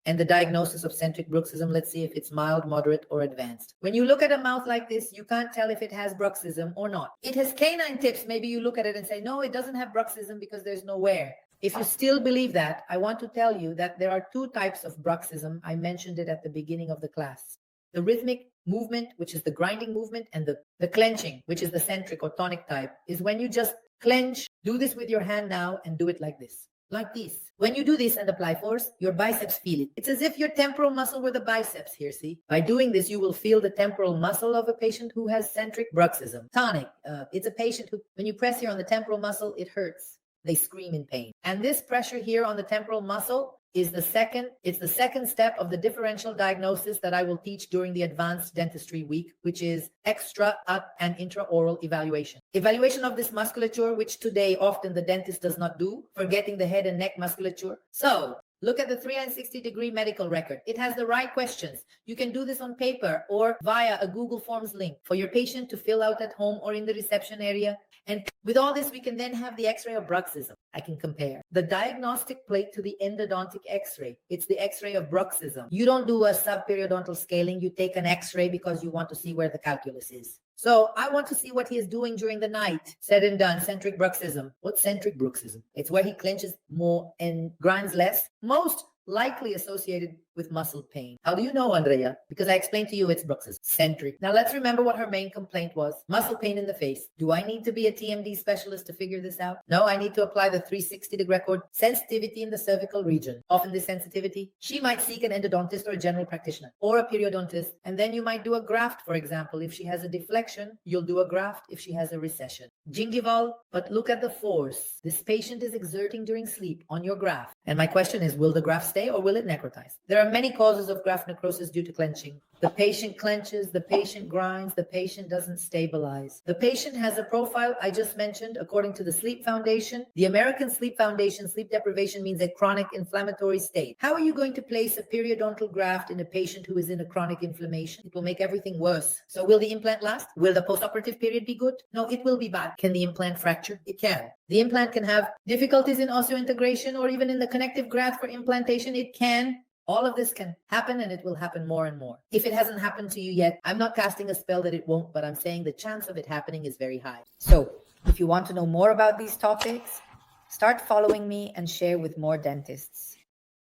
And the diagnosis of centric bruxism, let's see if it's mild, moderate, or advanced. When you look at a mouth like this, you can't tell if it has bruxism or not. It has canine tips. Maybe you look at it and say, no, it doesn't have bruxism because there's no wear. If you still believe that, I want to tell you that there are two types of bruxism. I mentioned it at the beginning of the class. The rhythmic movement, which is the grinding movement, and the clenching, which is the centric or tonic type, is when you just clench, do this with your hand now, and do it like this. Like this. When you do this and apply force, your biceps feel it. It's as if your temporal muscle were the biceps here, see? By doing this, you will feel the temporal muscle of a patient who has centric bruxism. Tonic, it's a patient who, when you press here on the temporal muscle, it hurts. They scream in pain. And this pressure here on the temporal muscle is the second step of the differential diagnosis that I will teach during the advanced dentistry week, which is extra and intraoral evaluation. Evaluation of this musculature, which today often the dentist does not do, forgetting the head and neck musculature. So look at the 360-degree medical record. It has the right questions. You can do this on paper or via a Google Forms link for your patient to fill out at home or in the reception area. And with all this, we can then have the x-ray of bruxism. I can compare the diagnostic plate to the endodontic x-ray. It's the x-ray of bruxism. You don't do a subperiodontal scaling. You take an x-ray because you want to see where the calculus is. So I want to see what he is doing during the night. Said and done, centric bruxism. What's centric bruxism? It's where he clenches more and grinds less. Most likely associated with muscle pain. How do you know, Andrea? Because I explained to you it's bruxism. Centric. Now let's remember what her main complaint was. Muscle pain in the face. Do I need to be a TMD specialist to figure this out? No, I need to apply the 360-degree record sensitivity in the cervical region. Often this sensitivity, she might seek an endodontist or a general practitioner or a periodontist, and then you might do a graft, for example. If she has a deflection, you'll do a graft if she has a recession. Gingival, but look at the force this patient is exerting during sleep on your graft. And my question is, will the graft stay or will it necrotize? There are many causes of graft necrosis due to clenching. The patient clenches, the patient grinds, the patient doesn't stabilize. The patient has a profile I just mentioned according to the Sleep Foundation. The American Sleep Foundation, sleep deprivation means a chronic inflammatory state. How are you going to place a periodontal graft in a patient who is in a chronic inflammation? It will make everything worse. So will the implant last? Will the postoperative period be good? No, it will be bad. Can the implant fracture? It can. The implant can have difficulties in osseointegration or even in the connective graft for implantation. It can. All of this can happen, and it will happen more and more. If it hasn't happened to you yet, I'm not casting a spell that it won't, but I'm saying the chance of it happening is very high. So if you want to know more about these topics, start following me and share with more dentists.